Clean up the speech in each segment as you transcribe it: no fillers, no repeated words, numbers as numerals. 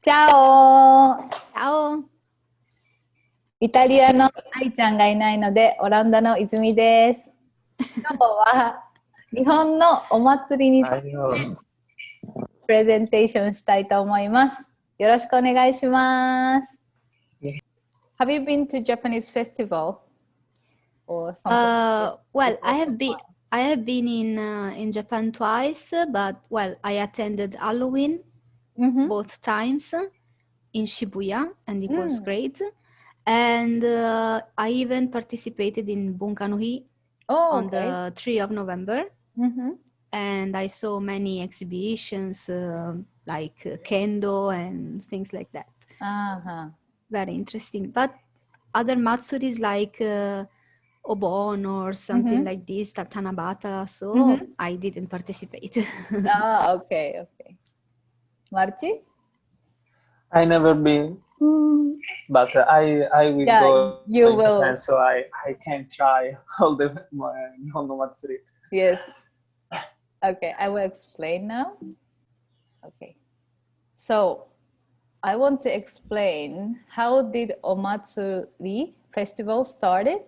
チャオCiao! イタリアの愛ちゃんがいないので、オランダの泉です。今日は日本のお祭りについてプレゼンテーションしたいと思います。よろしくお願いします。Have you been to Japanese festival or something? Well, I have been in Japan twice, but well, I attended Halloween both times in Shibuya, and it was great. And I even participated in Bunkanohi on the 3rd of November. And I saw many exhibitions like kendo and things like that. Very interesting. But other matsuris like Obon or something like this, Tanabata, so I didn't participate. Okay. Marchi? I never been, but I will go you in will. Japan, so I can try all the Nihon no Matsuri. Yes. Okay, I will explain now. Okay. So, I want to explain how did Omatsuli Festival started.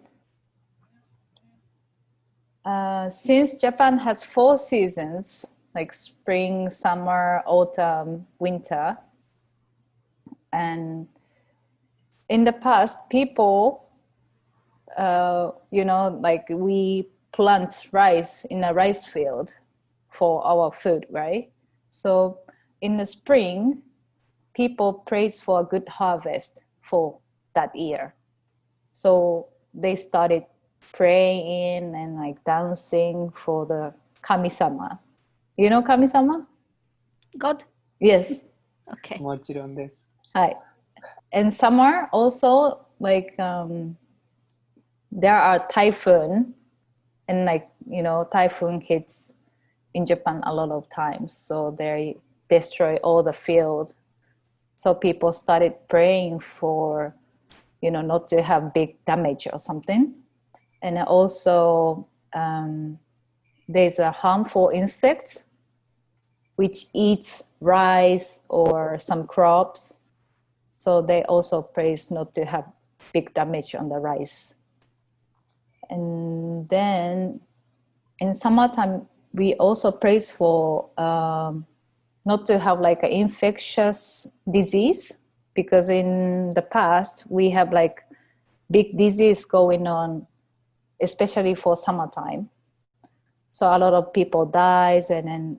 Since Japan has 4 seasons, like spring, summer, autumn, winter, and in the past, people, like we plant rice in a rice field for our food, right? So in the spring, people praise for a good harvest for that year. So they started praying and like dancing for the Kamisama. You know Kamisama? God? Yes. Okay. もちろんです。Hi. And summer also, like there are typhoon, and like typhoon hits in Japan a lot of times, so they destroy all the field. So people started praying for not to have big damage or something. And also there's a harmful insects which eats rice or some crops, so they also praise not to have big damage on the rice. And then in summertime we also praise for not to have like an infectious disease, because in the past we have like big disease going on, especially for summertime. So a lot of people dies, and then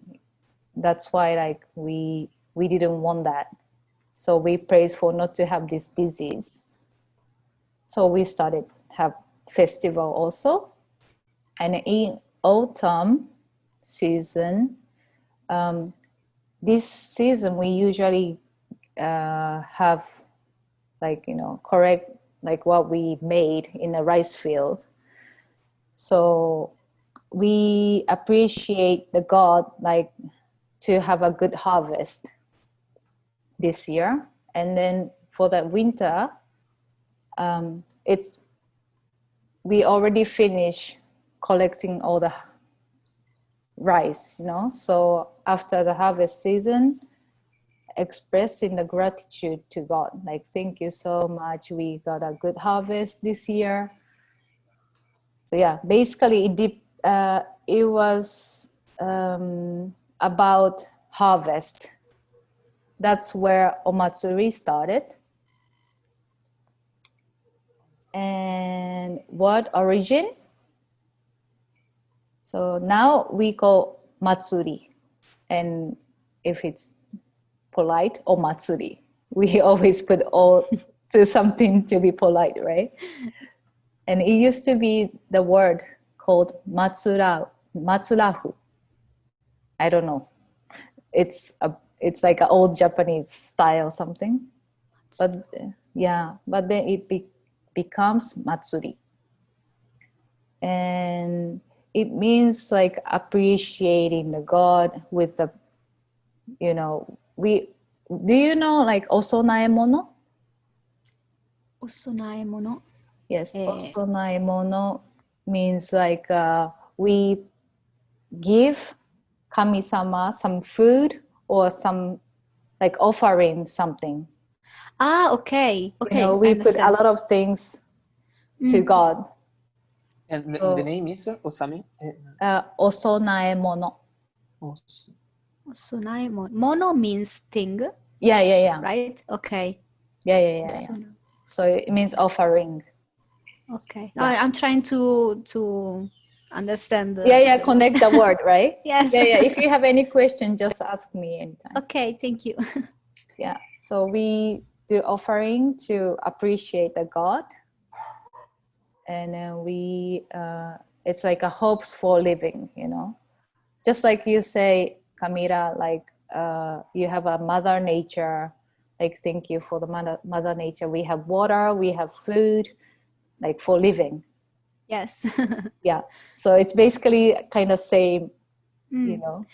that's why like we didn't want that. So we praise for not to have this disease. So we started have festival also. And in autumn season, this season we usually have like correct like what we made in a rice field. So we appreciate the God like to have a good harvest this year. And then for the winter, we already finished collecting all the rice, so after the harvest season, expressing the gratitude to God, like thank you so much, we got a good harvest this year. So yeah, basically it was about harvest. That's where Omatsuri started. And what origin? So now we call Matsuri, and if it's polite, Omatsuri. We always put all to something to be polite, right? And it used to be the word called matsurahu. I don't know. It's like an old Japanese style something. But but then it becomes Matsuri. And it means like appreciating the God with the, do you know like osonaemono? Osonaemono? Yes, osonaemono means like we give Kamisama some food or some like offering something. Okay. You know, we put a lot of things to God. And So, the name is Osami? Osonaemono. Osonaemon. Mono means thing. Yeah. Right? Okay. Yeah. So it means offering. Okay. Yeah. I'm trying to understand. Yeah, connect the word, right? Yes. Yeah. If you have any question, just ask me anytime. Okay, thank you. Yeah. So we do offering to appreciate the God. And it's like a hopes for living, you know. Just like you say, Camila, like you have a mother nature, like thank you for the mother nature. We have water, we have food, like for living. Yes. Yeah. So it's basically kind of same, you know.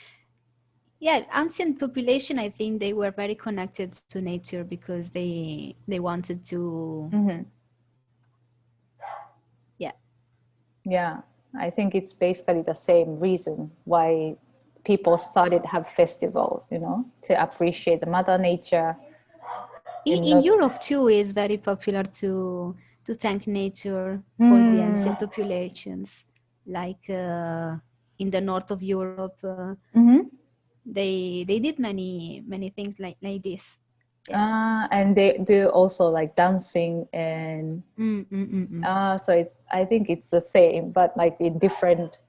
Yeah, ancient population, I think they were very connected to nature because they wanted to. Yeah. I think it's basically the same reason why people started have festival, you know, to appreciate the mother nature. In Europe too, is very popular to thank nature for the ancient populations, like in the north of Europe. They did many things like this. Yeah. And they do also like dancing and so I think it's the same, but like in different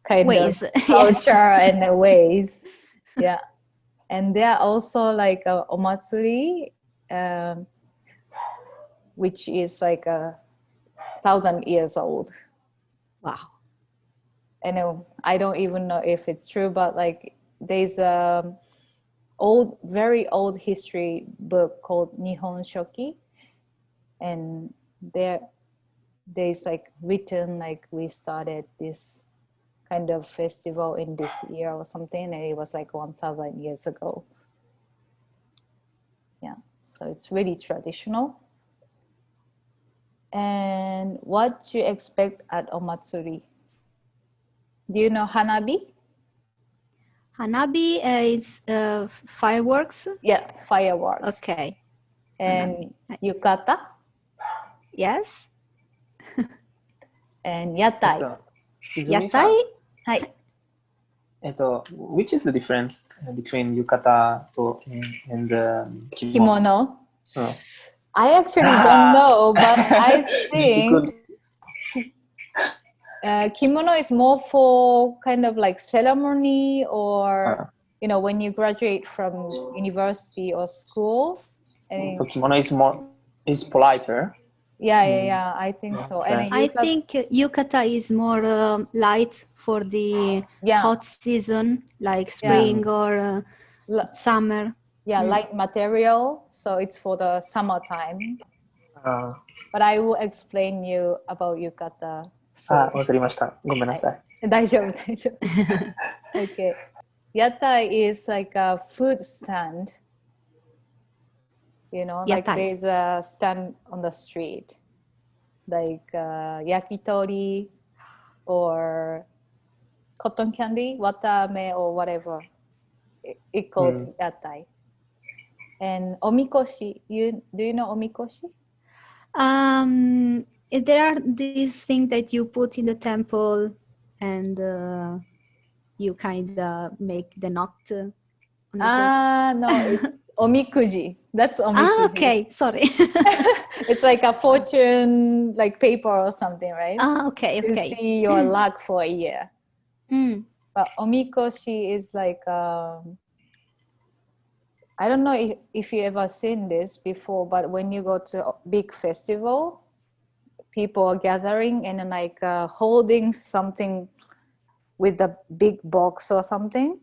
kind ways. of culture and ways. Yeah. And there are also like a Omatsuli, which is like 1,000 years old. Wow. And I don't even know if it's true, but like there's very old history book called Nihon Shoki, and there's like written like we started this kind of festival in this year or something, and it was like 1,000 years ago. Yeah, so it's really traditional. And what you expect at Omatsuri? Do you know Hanabi? Hanabi is fireworks. Yeah, fireworks. Okay. And yukata? Yes. And yatai. Izumi-san, Hi. which is the difference between yukata and kimono? Kimono. So, I actually don't know, but I think kimono is more for kind of like ceremony or you know when you graduate from university or school. so kimono is politer. Yeah. I think so. Okay. And I think yukata is more light for the hot season, like spring or summer. Yeah, light material. So it's for the summertime. But I will explain you about yukata. わかりました。ごめんなさい。大丈夫。Okay. Yatai is like a food stand. You know, like there's a stand on the street. Like yakitori or cotton candy, watame or whatever. It calls yatai. And omikoshi, do you know omikoshi? There are these things that you put in the temple and you kind of make the knot on the table. No, it's omikuji. That's omikuji. Okay, sorry. It's like a fortune, like paper or something, right? Okay. To see your luck for a year. But omikoshi is like, I don't know if you ever seen this before, but when you go to a big festival, people are gathering and then like holding something with a big box or something,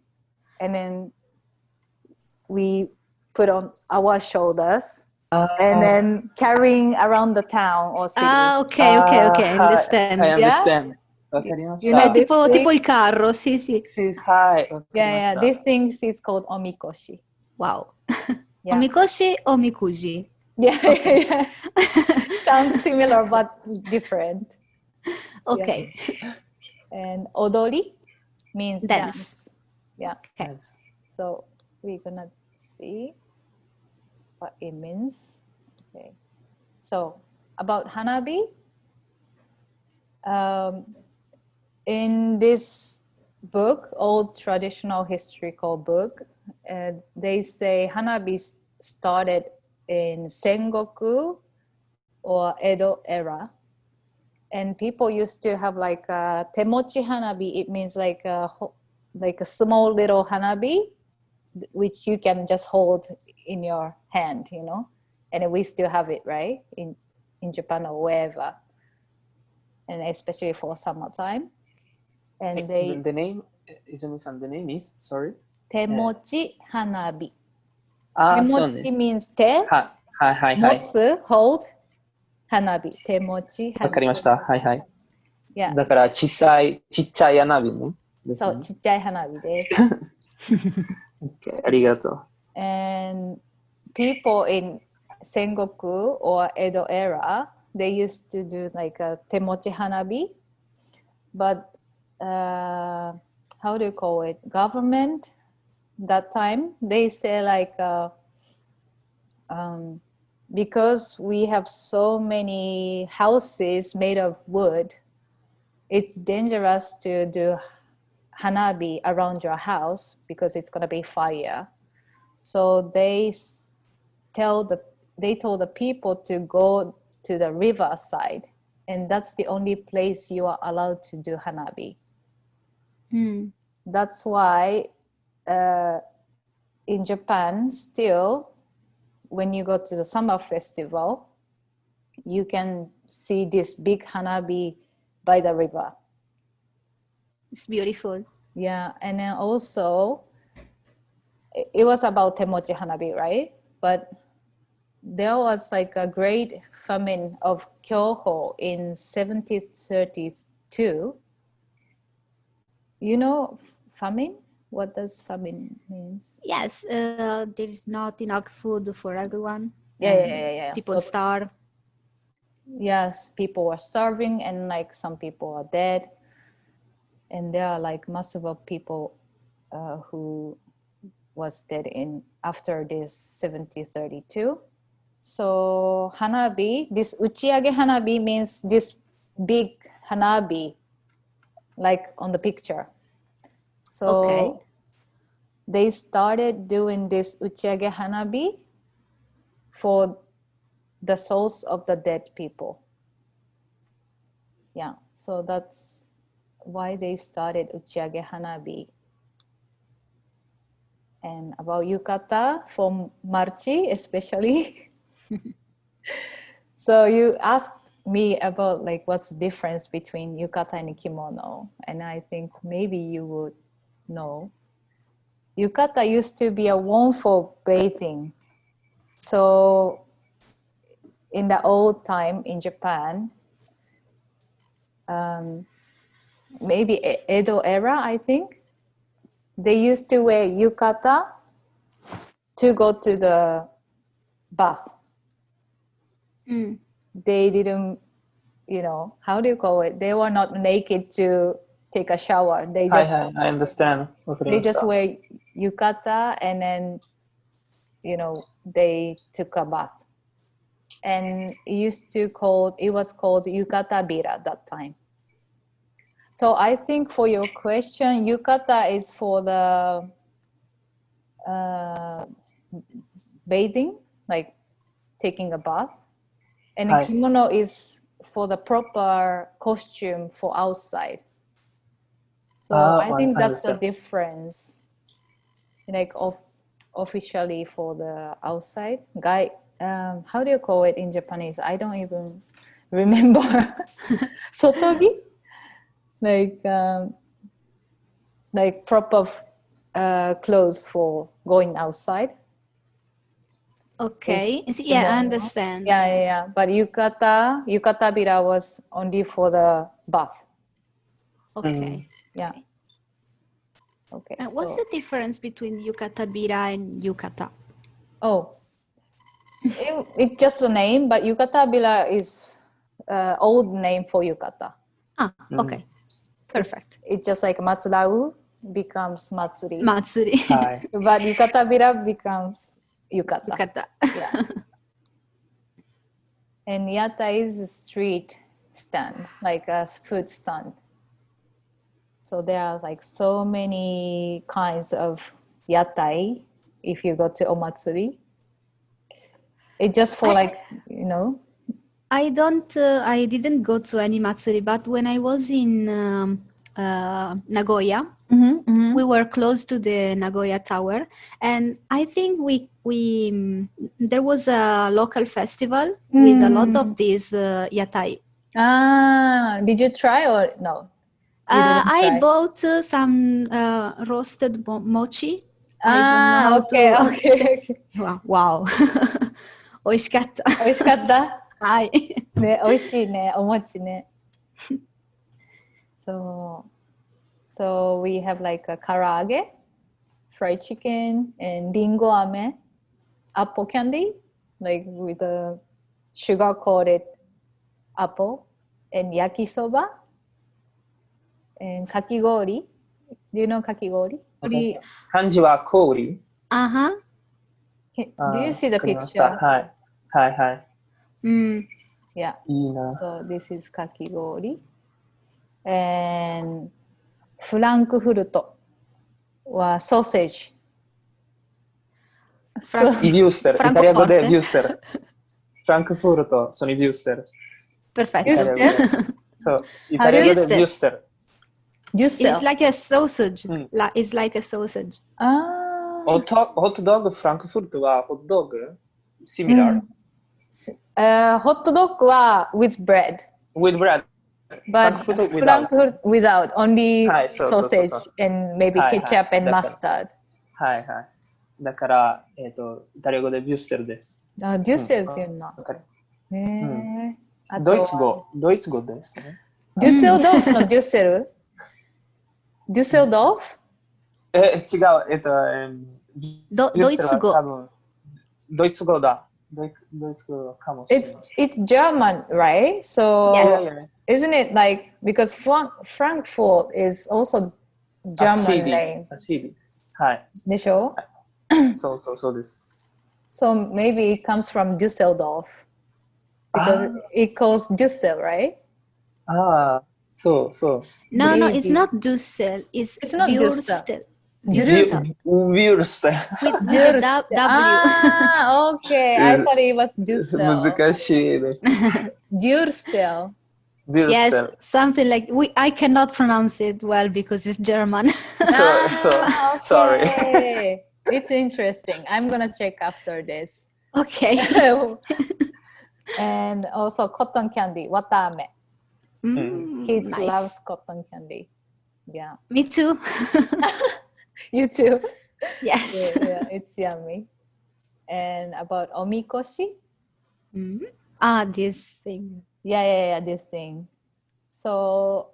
and then we put on our shoulders and then carrying around the town or city. Okay, I understand. I understand. わかりました。You know, tipo il carro, sì. Hi. Yeah. This thing is called omikoshi. Wow. Yeah. Omikoshi, omikuji. Yeah. Sounds similar but different. Okay. Yeah. And odori means dance. Yeah. Okay. So we're gonna see. what it means. Okay. So about Hanabi, in this book, old traditional historical book, they say Hanabi started in Sengoku or Edo era. And people used to have like a temochi hanabi. It means like a small little hanabi, which you can just hold in your hand, you know. And we still have it, right, in Japan or wherever, and especially for summertime. And they the name, Izumi-san, the name is, sorry? temochi hanabi. そうね。 Temochi means te, はいはいはい。motsu, hold, hanabi. Temochi わかりま hanabi. した。はいはい。 Yeah. だから、ちっちゃい花火ね。ですね。そう、ちっちゃい花火です。Okay, ありがとう。 And people in Sengoku or Edo era, they used to do like a temochi hanabi, but how do you call it? Government that time, they say like because we have so many houses made of wood, it's dangerous to do hanabi around your house because it's gonna be fire. So they told the people to go to the river side, and that's the only place you are allowed to do hanabi. That's why in Japan still, when you go to the summer festival, you can see this big hanabi by the river. It's beautiful. Yeah, and then also it was about temochi hanabi, right? But there was like a great famine of Kyoho in 1732. You know famine? What does famine means? Yes, there is not enough food for everyone. Yeah. People starve. Yes, people were starving, and like some people are dead. And there are like massive of people who was dead in after this 1732. So hanabi, this uchiage hanabi means this big hanabi, like on the picture. So they started doing this uchiage hanabi for the souls of the dead people. Yeah, so that's why they started uchiage hanabi. And about yukata for Marchi especially. So you asked me about like what's the difference between yukata and kimono, and I think maybe you would know. Yukata used to be a worn for bathing. So in the old time in Japan, maybe Edo era, I think, they used to wear yukata to go to the bath. They didn't, you know, how do you call it? They were not naked to take a shower. They just, I understand. they just wear yukata, and then, you know, they took a bath. And it was called yukata bira at that time. So I think for your question, yukata is for the bathing, like taking a bath. And the kimono is for the proper costume for outside. So I think that's the difference. Like officially for the outside guy, how do you call it in Japanese? I don't even remember. Sotogi, like proper clothes for going outside. Okay. Yeah, I understand. Yeah. But yukata bira was only for the bath. Okay. Yeah. Okay. What's the difference between yukata bira and yukata? Oh, it's just a name, but yukata bira is old name for yukata. Okay. Perfect. It's just like matsurau becomes matsuri. Matsuri. But yukata bira becomes yukata. Yukata. Yeah. And yatai is a street stand, like a food stand. So there are like so many kinds of yatai if you go to Omatsuri. It's just for like, you know. I didn't go to any matsuri, but when I was in Nagoya, we were close to the Nagoya Tower, and I think there was a local festival with a lot of these yatai. Did you try or no? You didn't I try? bought some roasted mochi. I don't know how okay, to okay, say. okay. Wow. 美味しかった。美味しかった？はい。ね、美味しいね、お餅ね。So we have like a karaage, fried chicken, and ringo ame, apple candy, like with a sugar-coated apple, and yakisoba, and kakigori. Do you know kakigori? 漢字は氷。Uh-huh. Do you see the わかりました。 picture? はい。はいはい。Yeah. いいな。So this is kakigori. And フランクフルトはソーセージ。いビューステル。イタリア語でビューステル。フランクフルト、ソニビューステル。Perfetto. そう、イタリア語でビューステル。It's like a sausage. It's like a sausage.ホットドッグ、フランクフルトはホットドッグ similar? ホットドッグは with bread. With bread. But Frankfurt without, only sausage and maybe ketchup and mustard. はいはい。だから、イタリア語でビューステルです。デュッセルっていうんだ。ドイツ語ですね。デュッセルドーフのデュッセル？デュッセルドーフ？違う、ドイツ語。多分ドイツ語だ。ドイツ語かもしれない。It's German, right? So isn't it like, because Frankfurt is also German name? はい。でしょ？そうです。So maybe it comes from Düsseldorf because it calls Düssel, right? So. No, it's not Düssel. It's not Dürstel. Würstel. With the W. Okay. I thought it was Düssel. 難しいです。Dürstel. Yes, something like I cannot pronounce it well because it's German. Sorry. It's interesting. I'm gonna check after this. Okay. And also cotton candy, watame. Kids Nice. loves cotton candy. Yeah. Me too. You too. Yes. Yeah, it's yummy. And about omikoshi? This thing. Yeah, this thing. So,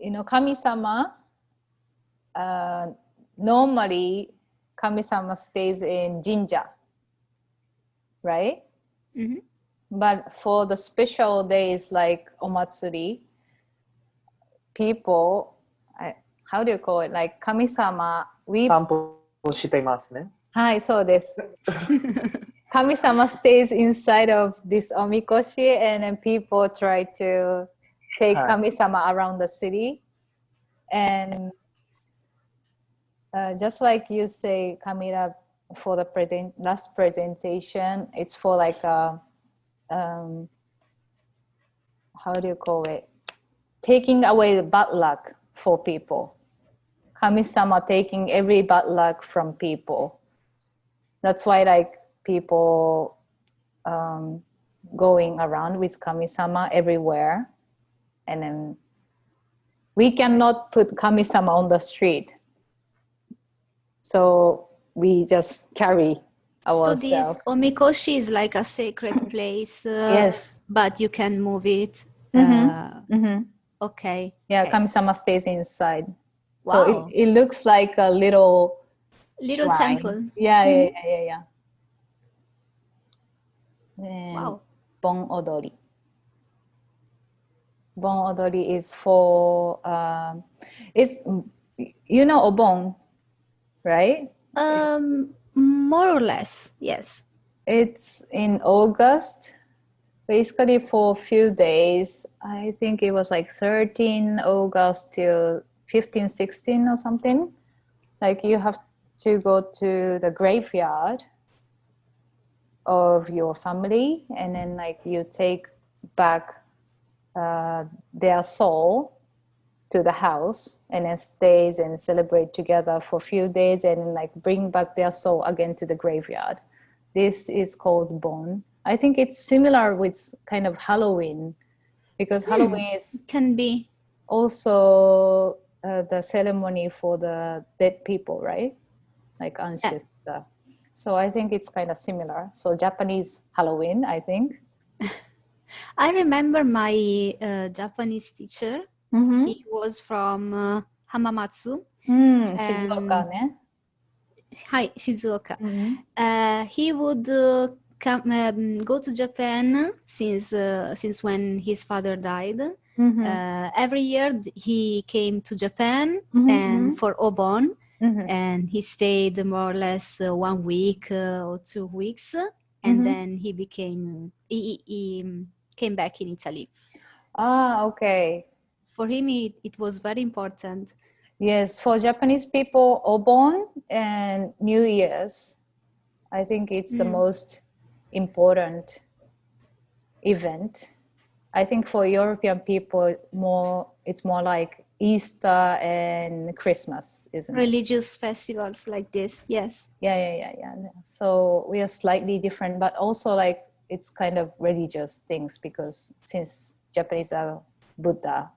Kamisama, normally Kamisama stays in jinja, right? But for the special days like Omatsuri, people, how do you call it? Like Kamisama, 散歩していますね。はい、そうです。Kamisama stays inside of this omikoshi, and then people try to take Kamisama around the city. And just like you say, Kamila, for the last presentation, it's for like a, how do you call it? Taking away the bad luck for people. Kamisama taking every bad luck from people. That's why like people going around with Kamisama everywhere. And then we cannot put Kamisama on the street. So we just carry ourselves. So this omikoshi is like a sacred place. Yes. But you can move it. Okay. Yeah, okay. Kamisama stays inside. Wow. So it looks like a little temple. Yeah. And wow. Bon Odori. Bon Odori is for it's Obon, right? More or less, yes. It's in August, basically for a few days. I think it was like 13 August till 15, 16 or something. Like you have to go to the graveyard of your family, and then like you take back their soul to the house, and then stays and celebrate together for a few days, and like bring back their soul again to the graveyard. This is called Bon. I think it's similar with kind of Halloween, because Halloween is Can be. also the ceremony for the dead people, right? Like ancestor. So I think it's kind of similar. So Japanese Halloween, I think. I remember my Japanese teacher. He was from Hamamatsu. Shizuoka, ne? Hi, Shizuoka. He would go to Japan since when his father died. Every year he came to Japan and for Obon, and he stayed more or less 1 week or 2 weeks, and then he came back in Italy. Ah, okay. For him, it was very important. Yes, for Japanese people, Obon and New Year's, I think it's the most important event. I think for European people, it's more like Easter and Christmas, isn't it? Religious festivals like this, yes. Yeah. So we are slightly different, but also like it's kind of religious things, because since Japanese are Buddha.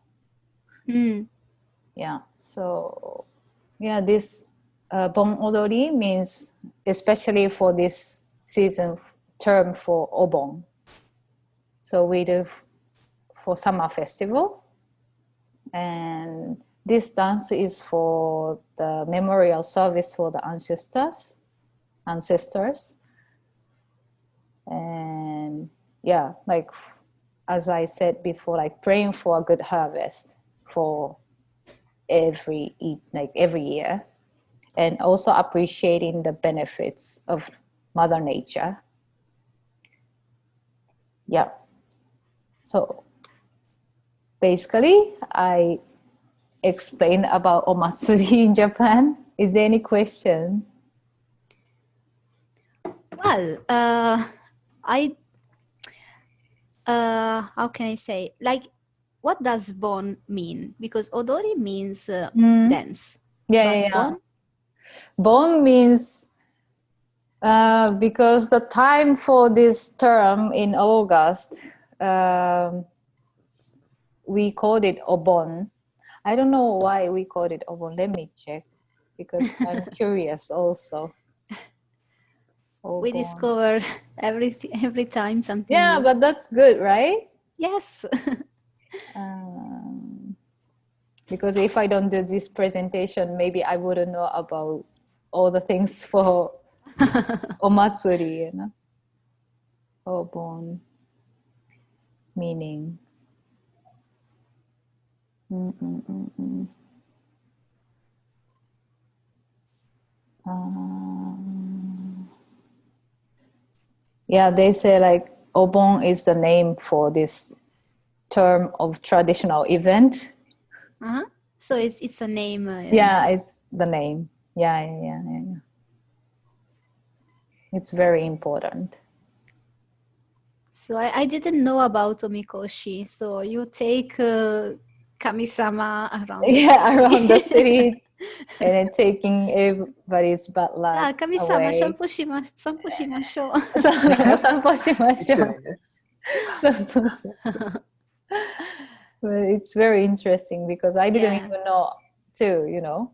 Yeah. So yeah, this Bon Odori means especially for this season term for Obon. So we do for summer festival, and this dance is for the memorial service for the ancestors, and yeah, like as I said before, like praying for a good harvest for every year, and also appreciating the benefits of Mother Nature. Yeah. So basically, I explained about Omatsuri in Japan. Is there any question? Well, how can I say? Like, what does Bon mean? Because Odori means dance. Yeah. Bon? Bon means because the time for this term in August, we called it Obon. I don't know why we called it Obon. Let me check, because I'm curious also. We discover every time something new. But that's good, right? Yes. Because if I don't do this presentation, maybe I wouldn't know about all the things for Omatsuri, you know? Obon meaning. Yeah, they say like Obon is the name for this term of traditional event. So it's a name. Yeah, it's the name. Yeah. It's very important. So I didn't know about Omikoshi. So you take Kamisama around the city. Around the city, and then taking everybody's bad luck Kamisama, away. 散歩しましょう。お散歩しましょう。そう。But it's very interesting because I didn't even know too, you know.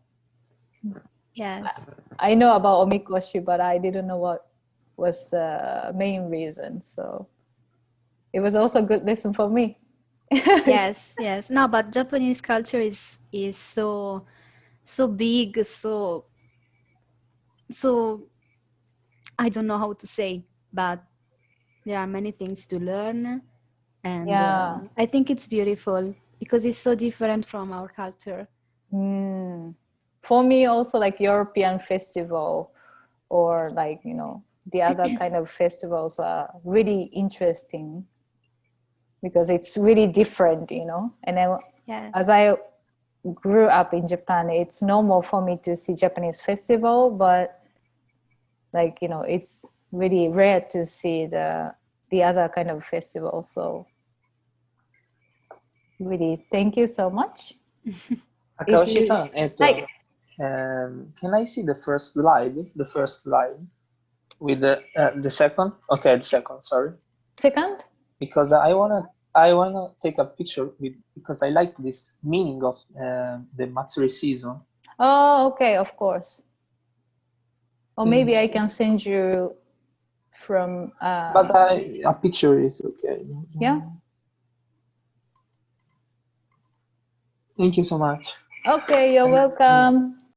Yes. I know about Omikoshi, but I didn't know what was the main reason. So it was also a good lesson for me. Yes. No, but Japanese culture is so big, so I don't know how to say, but there are many things to learn, and I think it's beautiful because it's so different from our culture. For me, also like European festival, or like, the other kind of festivals are really interesting because it's really different, And then Yeah. as I grew up in Japan, it's normal for me to see Japanese festival, but like, it's really rare to see the other kind of festival. So really, thank you so much. Akaoshi-san, Like, can I see the first slide? The first slide with the second? Okay, the second, sorry. second? Because I wanna take a picture because I like this meaning of the Matsuri season. Oh, okay, of course. Or maybe I can send you from But a picture is okay. yeah. Thank you so much. Okay, you're welcome.